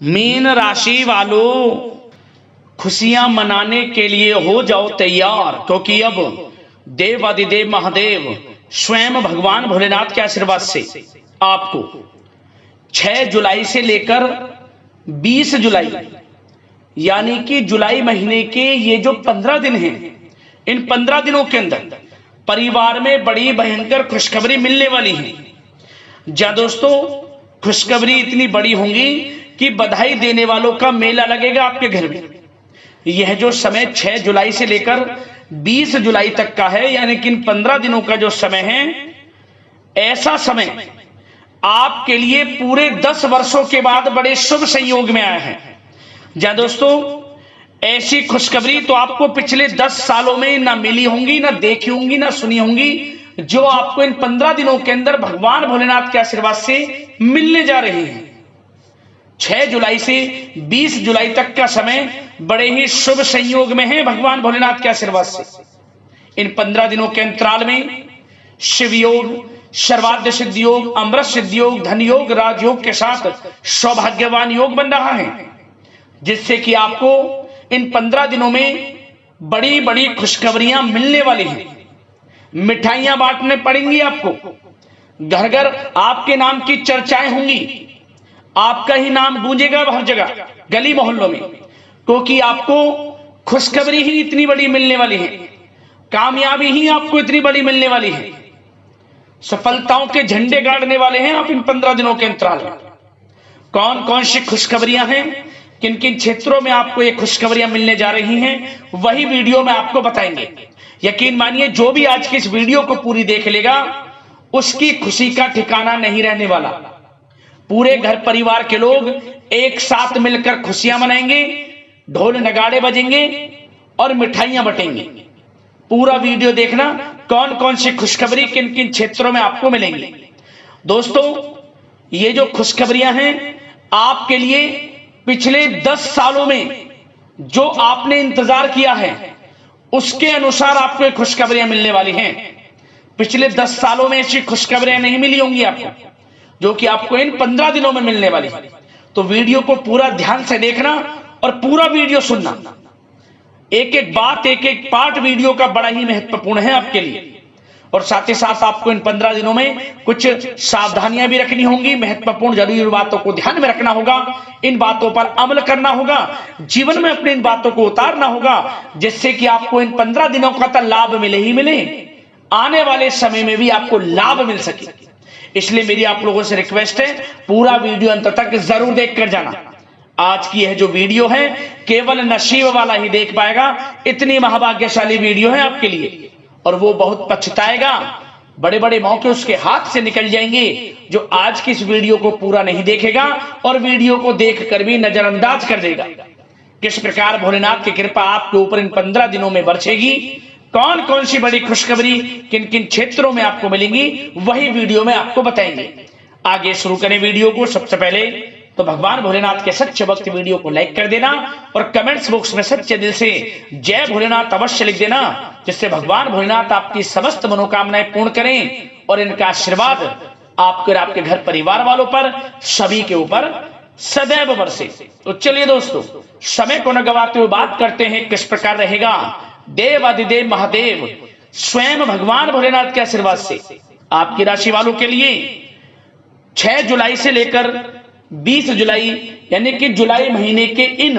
Mean राशि वालों, खुशियां मनाने के लिए हो जाओ तैयार, क्योंकि अब देवादिदेव महादेव स्वयं भगवान भोलेनाथ के आशीर्वाद से आपको 6 जुलाई से लेकर 20 जुलाई यानी कि जुलाई महीने के ये जो 15 दिन हैं, इन 15 दिनों के अंदर परिवार में बड़ी भयंकर खुशखबरी मिलने वाली है। जहां दोस्तों खुशखबरी इतनी बड़ी होंगी कि बधाई देने वालों का मेला लगेगा आपके घर में। यह जो समय 6 जुलाई से लेकर 20 जुलाई तक का है, यानी कि इन 15 दिनों का जो समय है, ऐसा समय आपके लिए पूरे 10 वर्षों के बाद बड़े शुभ संयोग में आया है। जहां दोस्तों ऐसी खुशखबरी तो आपको पिछले 10 सालों में ना मिली होंगी, ना देखी होंगी, ना सुनी होंगी, जो आपको इन 15 दिनों के अंदर भगवान भोलेनाथ के आशीर्वाद से मिलने जा रही है। 6 जुलाई से 20 जुलाई तक का समय बड़े ही शुभ संयोग में है भगवान भोलेनाथ के आशीर्वाद से। इन 15 दिनों के अंतराल में शिव योग, सर्वाद्य सिद्ध योग, अमृत सिद्ध योग, धन योग, राजयोग के साथ सौभाग्यवान योग बन रहा है, जिससे कि आपको इन 15 दिनों में बड़ी बड़ी खुशखबरियां मिलने वाली हैं। मिठाइयां बांटने पड़ेंगी आपको, घर घर आपके नाम की चर्चाएं होंगी, आपका ही नाम गूंजेगा हर जगह, गली मोहल्लों में, क्योंकि आपको खुशखबरी ही इतनी बड़ी मिलने वाली है, कामयाबी ही आपको इतनी बड़ी मिलने वाली है, सफलताओं के झंडे गाड़ने वाले हैं आप इन 15 दिनों के अंतराल में। कौन कौन सी खुशखबरियां हैं, किन किन क्षेत्रों में आपको ये खुशखबरियां मिलने जा रही हैं, वही वीडियो में आपको बताएंगे। यकीन मानिए जो भी आज की इस वीडियो को पूरी देख लेगा उसकी खुशी का ठिकाना नहीं रहने वाला। पूरे घर परिवार के लोग एक साथ मिलकर खुशियां मनाएंगे, ढोल नगाड़े बजेंगे और मिठाइयां बटेंगे। पूरा वीडियो देखना, कौन कौन सी खुशखबरी किन किन क्षेत्रों में आपको मिलेंगी। दोस्तों ये जो खुशखबरियां हैं आपके लिए पिछले 10 सालों में जो आपने इंतजार किया है उसके अनुसार आपको खुशखबरियां मिलने वाली हैं। पिछले 10 सालों में ऐसी खुशखबरियां नहीं मिली होंगी आपको, जो कि आपको इन 15 दिनों में मिलने वाली है। तो वीडियो को पूरा ध्यान से देखना और पूरा वीडियो सुनना। एक एक बात, एक एक पार्ट वीडियो का बड़ा ही महत्वपूर्ण है आपके लिए। और साथ ही साथ आपको इन 15 दिनों में कुछ सावधानियां भी रखनी होंगी, महत्वपूर्ण जरूरी बातों को ध्यान में रखना होगा, इन बातों पर अमल करना होगा, जीवन में अपने इन बातों को उतारना होगा, जिससे कि आपको इन 15 दिनों का तो लाभ मिले ही मिले, आने वाले समय में भी आपको लाभ मिल सके। इसलिए मेरी आप लोगों से रिक्वेस्ट है, पूरा वीडियो अंत तक जरूर देख कर जाना। आज की यह जो वीडियो है केवल नसीब वाला ही देख पाएगा, इतनी महाभाग्यशाली वीडियो है आपके लिए, और वो बहुत पछताएगा। बड़े बड़े मौके उसके हाथ से निकल जाएंगे जो आज की इस वीडियो को पूरा नहीं देखेगा और वीडियो को देखकर भी नजरअंदाज कर देगा। किस प्रकार भोलेनाथ की कृपा आपके ऊपर इन 15 दिनों में बरसेगी, कौन कौन सी बड़ी खुशखबरी किन किन क्षेत्रों में आपको मिलेंगी, वही वीडियो में आपको बताएंगे। आगे शुरू करें वीडियो को। सबसे पहले तो भगवान भोलेनाथ के सच्चे भक्त वीडियो को लाइक कर देना और कमेंट्स बॉक्स में सच्चे दिल से जय भोलेनाथ अवश्य लिख देना, जिससे भगवान भोलेनाथ आपकी समस्त मनोकामनाएं पूर्ण करें और इनका आशीर्वाद आपके और आपके घर परिवार वालों पर, सभी के ऊपर सदैव बरसे। तो चलिए दोस्तों, समय को न गवाते हुए बात करते हैं किस प्रकार रहेगा देवादिदेव महादेव स्वयं भगवान भोलेनाथ के आशीर्वाद से आपकी राशि वालों के लिए 6 जुलाई से लेकर 20 जुलाई यानी कि जुलाई महीने के इन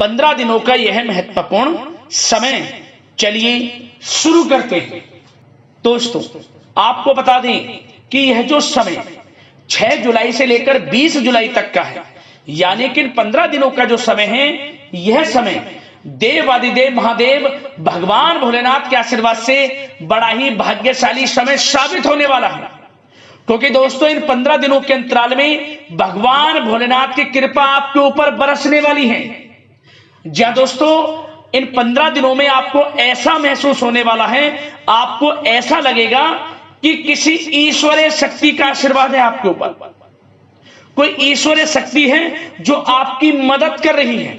15 दिनों का यह महत्वपूर्ण समय। चलिए शुरू करते हैं। दोस्तों आपको बता दें कि यह जो समय 6 जुलाई से लेकर 20 जुलाई तक का है, यानी कि 15 दिनों का जो समय है, यह समय देवादिदेव महादेव भगवान भोलेनाथ के आशीर्वाद से बड़ा ही भाग्यशाली समय साबित होने वाला है। क्योंकि दोस्तों इन 15 दिनों के अंतराल में भगवान भोलेनाथ की कृपा आपके ऊपर बरसने वाली है। जहां दोस्तों इन 15 दिनों में आपको ऐसा महसूस होने वाला है, आपको ऐसा लगेगा कि किसी ईश्वरीय शक्ति का आशीर्वाद है आपके ऊपर, कोई ईश्वरीय शक्ति है जो आपकी मदद कर रही है।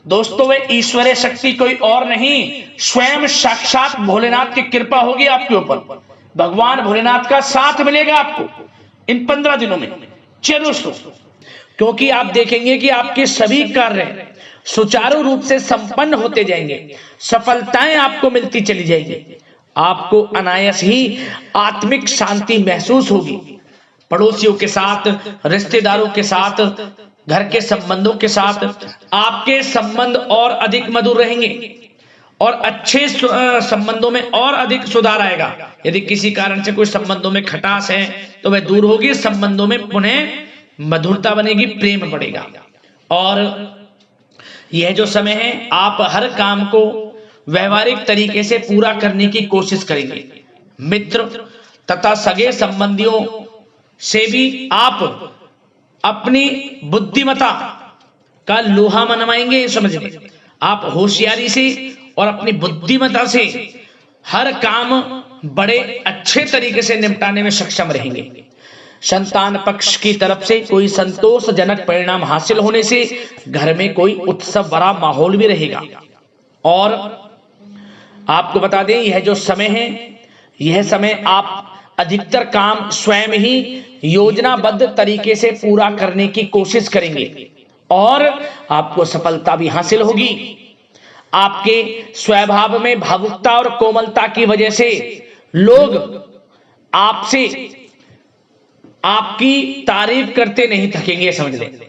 दोस्तों वे ईश्वरीय शक्ति कोई और नहीं, स्वयं साक्षात भोलेनाथ की कृपा होगी आपके ऊपर। भगवान भोलेनाथ का साथ मिलेगा आपको इन 15 दिनों में। चलिए दोस्तों क्योंकि आप देखेंगे कि आपके सभी कार्य सुचारू रूप से संपन्न होते जाएंगे, सफलताएं आपको मिलती चली जाएंगी, आपको अनायास ही आत्मिक शांति महसूस होगी। पड़ोसियों के साथ, रिश्तेदारों के साथ, घर के संबंधों के साथ आपके संबंध और अधिक मधुर रहेंगे और अच्छे संबंधों में और अधिक सुधार आएगा। यदि किसी कारण से कोई संबंधों में खटास है तो वह दूर होगी, संबंधों में पुनः मधुरता बनेगी, प्रेम बढ़ेगा। और यह जो समय है आप हर काम को व्यवहारिक तरीके से पूरा करने की कोशिश करेंगे। मित्र तथा सगे संबंधियों से भी आप अपनी बुद्धिमत्ता का लोहा मनवाएंगे। समझ लें, आप होशियारी से और अपनी बुद्धिमत्ता से हर काम बड़े अच्छे तरीके से निपटाने में सक्षम रहेंगे। संतान पक्ष की तरफ से कोई संतोषजनक परिणाम हासिल होने से घर में कोई उत्सव भरा माहौल भी रहेगा। और आपको बता दें, यह जो समय है, यह समय आप अधिकतर काम स्वयं ही योजनाबद्ध तरीके से पूरा करने की कोशिश करेंगे और आपको सफलता भी हासिल होगी। आपके स्वभाव में भावुकता और कोमलता की वजह से लोग आपसे आपकी तारीफ करते नहीं थकेंगे। समझ लें,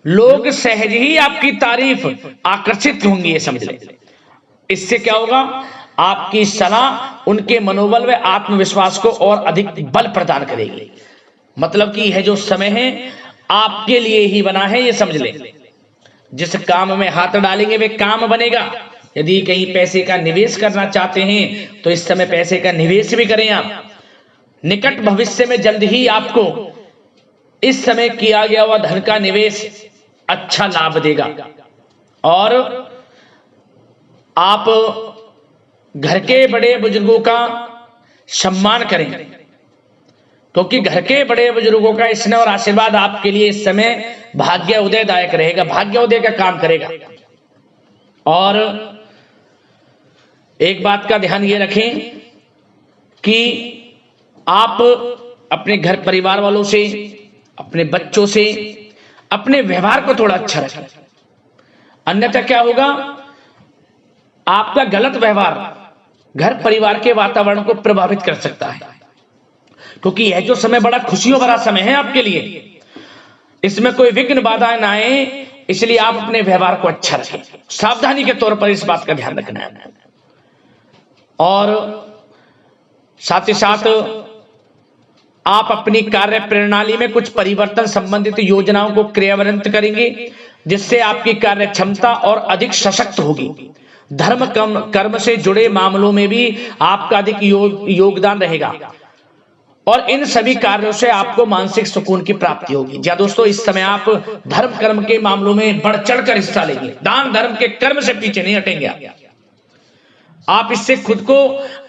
लोग सहज ही आपकी तारीफ आकर्षित होंगी, ये समझ लें। इससे क्या होगा, आपकी सलाह उनके मनोबल व आत्मविश्वास को और अधिक बल प्रदान करेगी। मतलब कि यह जो समय है आपके लिए ही बना है, ये समझ लें। जिस काम में हाथ डालेंगे वे काम बनेगा। यदि कहीं पैसे का निवेश करना चाहते हैं तो इस समय पैसे का निवेश भी करें आप। निकट भविष्य में जल्द ही आपको इस समय किया गया हुआ धन का निवेश अच्छा लाभ देगा। और आप घर के बड़े बुजुर्गों का सम्मान करें, क्योंकि घर के बड़े बुजुर्गों का स्नेह और आशीर्वाद आपके लिए इस समय भाग्य उदयदायक रहेगा, भाग्य उदय का काम करेगा। और एक बात का ध्यान ये रखें कि आप अपने घर परिवार वालों से, अपने बच्चों से अपने व्यवहार को थोड़ा अच्छा रखें। अन्यथा क्या होगा, आपका गलत व्यवहार घर परिवार के वातावरण को प्रभावित कर सकता है। क्योंकि यह जो समय बड़ा खुशियों भरा समय है आपके लिए, इसमें कोई विघ्न बाधाएं ना आए, इसलिए आप अपने व्यवहार को अच्छा रखें। सावधानी के तौर पर इस बात का ध्यान रखना है। और साथ ही साथ आप अपनी कार्य प्रणाली में कुछ परिवर्तन संबंधित योजनाओं को क्रियान्वित करेंगे, जिससे आपकी कार्य क्षमता और अधिक सशक्त होगी। धर्म कर्म से जुड़े मामलों में भी आपका अधिक योगदान रहेगा और इन सभी कार्यों से आपको मानसिक सुकून की प्राप्ति होगी। जी दोस्तों, इस समय आप धर्म कर्म के मामलों में बढ़ चढ़कर हिस्सा लेंगे। दान धर्म के कर्म से पीछे नहीं हटेंगे आप। इससे खुद को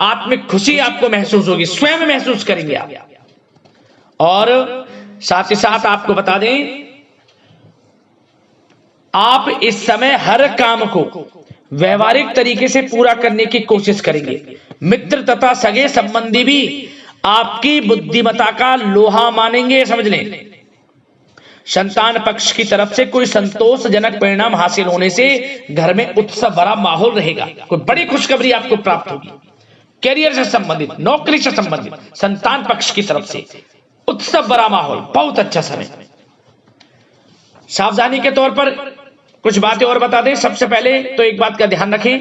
आत्मिक खुशी आपको महसूस होगी, स्वयं महसूस करेंगे आप। और साथ ही साथ आपको बता दें, आप इस समय हर काम को व्यवहारिक तरीके से पूरा करने की कोशिश करेंगे। मित्र तथा सगे संबंधी भी आपकी बुद्धिमत्ता का लोहा मानेंगे। समझ लें, संतान पक्ष की तरफ से कोई संतोषजनक परिणाम हासिल होने से घर में उत्सव भरा माहौल रहेगा। कोई बड़ी खुशखबरी आपको प्राप्त होगी। कैरियर से संबंधित, नौकरी से संबंधित, संतान पक्ष की तरफ से उत्सव भरा माहौल, बहुत अच्छा समय। सावधानी के तौर पर कुछ बातें और बता दें। सबसे पहले तो एक बात का ध्यान रखें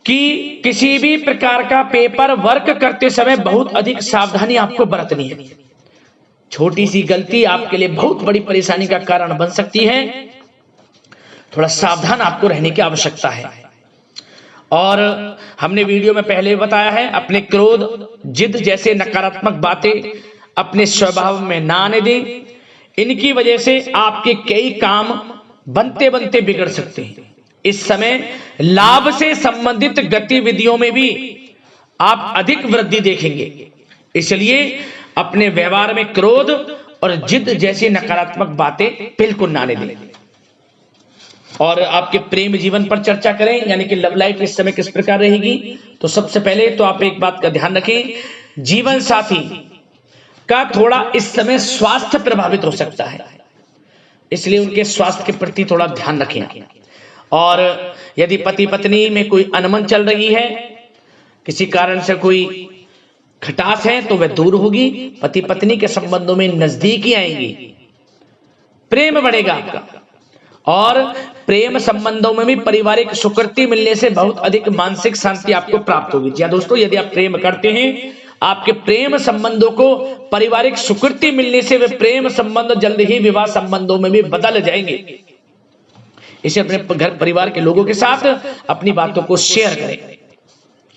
कि किसी भी प्रकार का पेपर वर्क करते समय बहुत अधिक सावधानी आपको बरतनी है। छोटी सी गलती आपके लिए बहुत बड़ी परेशानी का कारण बन सकती है। थोड़ा सावधान आपको रहने की आवश्यकता है। और हमने वीडियो में पहले बताया है, अपने क्रोध, जिद जैसे नकारात्मक बातें अपने स्वभाव में ना आने दें। इनकी वजह से आपके कई काम बनते बनते बिगड़ सकते हैं। इस समय लाभ से संबंधित गतिविधियों में भी आप अधिक वृद्धि देखेंगे। इसलिए अपने व्यवहार में क्रोध और जिद जैसी नकारात्मक बातें बिल्कुल ना आने दें। और आपके प्रेम जीवन पर चर्चा करें, यानी कि लव लाइफ इस समय किस प्रकार रहेगी। तो सबसे पहले तो आप एक बात का ध्यान रखें, जीवन साथी का थोड़ा इस समय स्वास्थ्य प्रभावित हो सकता है, इसलिए उनके स्वास्थ्य के प्रति थोड़ा ध्यान रखें। और यदि पति पत्नी में कोई अनबन चल रही है, किसी कारण से कोई खटास है, तो वह दूर होगी। पति पत्नी के संबंधों में नजदीकी आएंगी, प्रेम बढ़ेगा आपका। और प्रेम संबंधों में भी पारिवारिक सुकृति मिलने से बहुत अधिक मानसिक शांति आपको प्राप्त होगी। जी दोस्तों, यदि आप प्रेम करते हैं, आपके प्रेम संबंधों को पारिवारिक सुकृति मिलने से वे प्रेम संबंध जल्द ही विवाह संबंधों में भी बदल जाएंगे। इसे अपने घर परिवार के लोगों के साथ अपनी बातों को शेयर करें।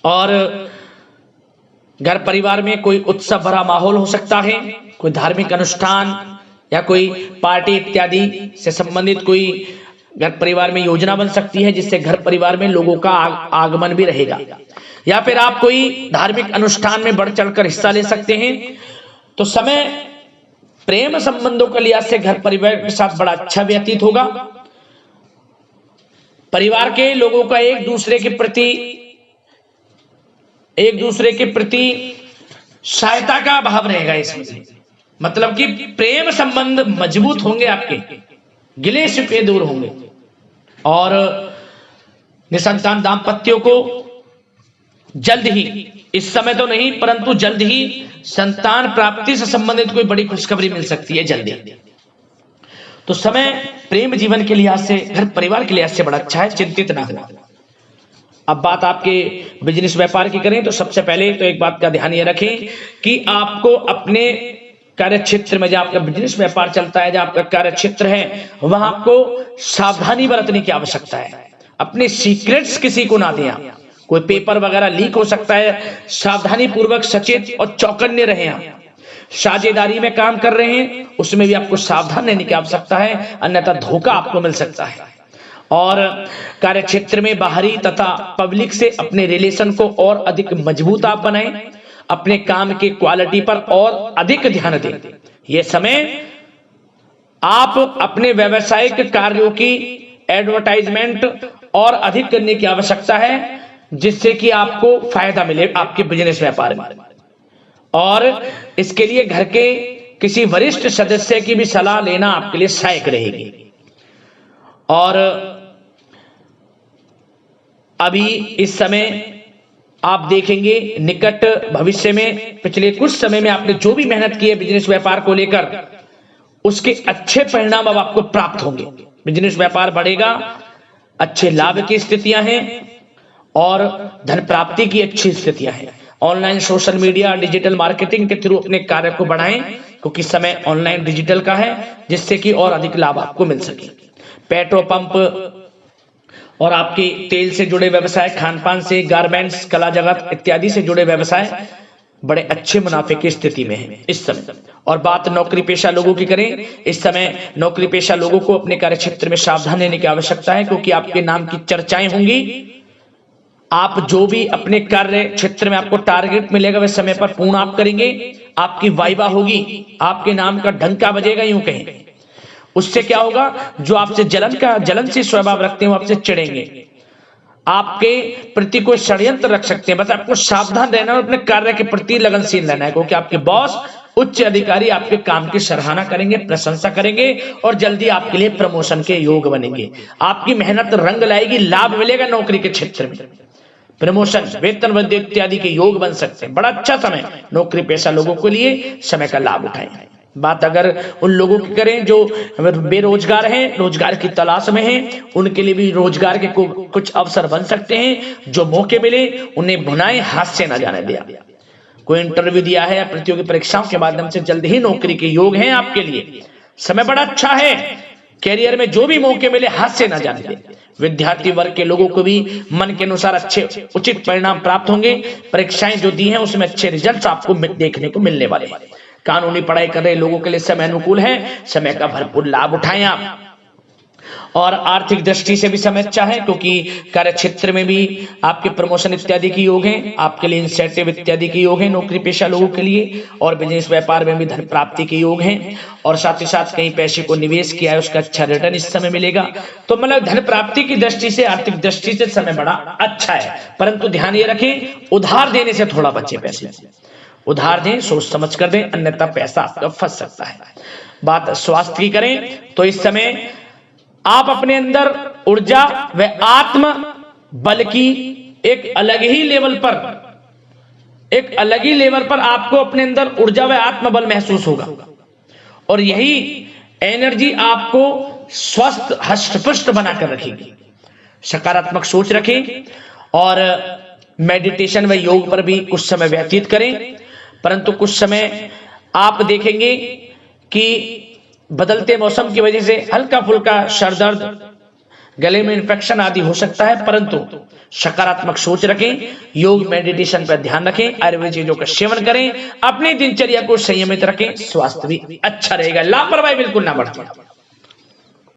और घर परिवार में कोई उत्सव भरा माहौल हो सकता है, कोई धार्मिक अनुष्ठान या कोई पार्टी इत्यादि से संबंधित कोई घर परिवार में योजना बन सकती है, जिससे घर परिवार में लोगों का आगमन भी रहेगा। या फिर आप कोई धार्मिक अनुष्ठान में बढ़ चढ़कर हिस्सा ले सकते हैं। तो समय प्रेम संबंधों के लिहाज से घर परिवार के साथ बड़ा अच्छा व्यतीत होगा। परिवार के लोगों का एक दूसरे के प्रति सहायता का भाव रहेगा इसमें, मतलब कि प्रेम संबंध मजबूत होंगे, आपके गिले शिकवे दूर होंगे। और निसंतान दाम्पत्यों को जल्द ही, इस समय तो नहीं परंतु जल्द ही संतान प्राप्ति से संबंधित कोई बड़ी खुशखबरी मिल सकती है जल्दी। तो समय प्रेम जीवन के लिहाज से, घर परिवार के लिहाज से बड़ा अच्छा है, चिंतित ना हो। अब बात आपके बिजनेस व्यापार की करें तो सबसे पहले तो एक बात का ध्यान ये रखें कि आपको अपने कार्य क्षेत्र में, जहां आपका बिजनेस व्यापार चलता है, जहां आपका कार्य क्षेत्र है, वहां आपको सावधानी बरतने की आवश्यकता है। अपने सीक्रेट्स किसी को ना दें। कोई पेपर वगैरह लीक हो सकता है, सावधानी पूर्वक सचेत और चौकन्ने रहें। आप साझेदारी में काम कर रहे हैं, उसमें भी आपको सावधान रहने की आवश्यकता है, अन्यथा धोखा आपको मिल सकता है। और कार्य क्षेत्र में बाहरी तथा पब्लिक से अपने रिलेशन को और अधिक मजबूत आप बनाएं। अपने काम की क्वालिटी पर और अधिक ध्यान दें। यह समय आप अपने व्यावसायिक कार्यों की एडवर्टाइजमेंट और अधिक करने की आवश्यकता है, जिससे कि आपको फायदा मिले आपके बिजनेस व्यापार में। और इसके लिए घर के किसी वरिष्ठ सदस्य की भी सलाह लेना आपके लिए सहायक रहेगी। और अभी इस समय आप देखेंगे निकट भविष्य में, पिछले कुछ समय में आपने जो भी मेहनत की है बिजनेस व्यापार को लेकर, उसके अच्छे परिणाम अब आपको प्राप्त होंगे। बिजनेस व्यापार बढ़ेगा, अच्छे लाभ की स्थितियां हैं और धन प्राप्ति की अच्छी स्थितियां हैं। Online social media digital marketing के थ्रू अपने कार्य को बढ़ाएं, क्योंकि समय ऑनलाइन डिजिटल का है, जिससे कि और अधिक लाभ आपको मिल सके। पेट्रोल पंप और आपके तेल से जुड़े व्यवसाय, खान पान से, गारमेंट्स, कला जगत इत्यादि से जुड़े व्यवसाय बड़े अच्छे मुनाफे की स्थिति में है इस समय। और बात नौकरी पेशा लोगों की करें, इस समय नौकरी पेशा लोगों को अपने कार्य क्षेत्र में सावधान रहने की आवश्यकता है, क्योंकि आपके नाम की चर्चाएं होंगी। आप जो भी अपने कार्य क्षेत्र में आपको टारगेट मिलेगा वह समय पर पूर्ण आप करेंगे। आपकी वाइवा होगी, आपके नाम का डंका बजेगा, यूं कहें। उससे क्या होगा, जो आपसे जलन से स्वभाव रखते हैं वो आपसे चिढ़ेंगे, आपके प्रति कोई षड्यंत्र रख सकते हैं। बस आपको सावधान रहना और अपने कार्य के प्रति लगनशील रहना है, क्योंकि आपके बॉस, उच्च अधिकारी आपके काम की सराहना करेंगे, प्रशंसा करेंगे और जल्दी आपके लिए प्रमोशन के योग बनेंगे। आपकी मेहनत रंग लाएगी, लाभ मिलेगा नौकरी के क्षेत्र में, प्रमोशन, वेतन वृद्धि इत्यादि के योग बन सकते हैं। बड़ा अच्छा समय नौकरी पेशा लोगों के लिए, समय का लाभ उठाएं। बात अगर उन लोगों की करें जो बेरोजगार हैं, रोजगार की तलाश में हैं, उनके लिए भी रोजगार के कुछ अवसर बन सकते हैं। जो मौके मिले उन्हें भुनाएं, हाथ से न जाने दिया। कोई इंटरव्यू दिया है या प्रतियोगी परीक्षाओं के माध्यम से जल्द ही नौकरी के योग हैं आपके लिए। समय बड़ा अच्छा है, कैरियर में जो भी मौके मिले हाथ से न जाने दें। विद्यार्थी वर्ग के लोगों को भी मन के अनुसार अच्छे उचित परिणाम प्राप्त होंगे। परीक्षाएं जो दी हैं उसमें अच्छे रिजल्ट आपको देखने को मिलने वाले हैं। कानूनी पढ़ाई कर रहे लोगों के लिए समय अनुकूल है, समय का भरपूर लाभ उठाएं आप। और आर्थिक दृष्टि से भी समय अच्छा है, क्योंकि कार्य क्षेत्र में भी आपके प्रमोशन इत्यादि के योग हैं, आपके लिए इंसेंटिव इत्यादि के योग हैं नौकरी पेशा लोगों के लिए। और बिजनेस व्यापार में भी धन प्राप्ति के योग हैं, और साथ ही साथ कहीं पैसे को निवेश किया है उसका अच्छा रिटर्न इस समय मिलेगा। तो मतलब धन प्राप्ति की दृष्टि से, आर्थिक दृष्टि से समय बड़ा अच्छा है। परंतु ध्यान ये रखें, उधार देने से थोड़ा बचे पैसे। उधार दें, सोच समझ कर दें, अन्यथा पैसा आपका फंस सकता है। बात स्वास्थ्य की करें तो इस समय आप अपने अंदर ऊर्जा व आत्म बल की एक अलग ही लेवल पर आपको अपने अंदर ऊर्जा व आत्मबल महसूस होगा और यही एनर्जी आपको स्वस्थ हष्ट-पुष्ट बनाकर रखेगी। सकारात्मक सोच रखें और मेडिटेशन व योग पर भी कुछ समय व्यतीत करें, परंतु कुछ समय आप देखेंगे कि बदलते मौसम की वजह से हल्का फुल्का सर दर्द, गले में इन्फेक्शन आदि हो सकता है, परंतु सकारात्मक सोच रखें, योग मेडिटेशन पर ध्यान रखें, आयुर्वेद चीजों का सेवन करें, अपनी दिनचर्या को संयमित रखें, स्वास्थ्य भी अच्छा रहेगा। लापरवाही बिल्कुल ना बरतें।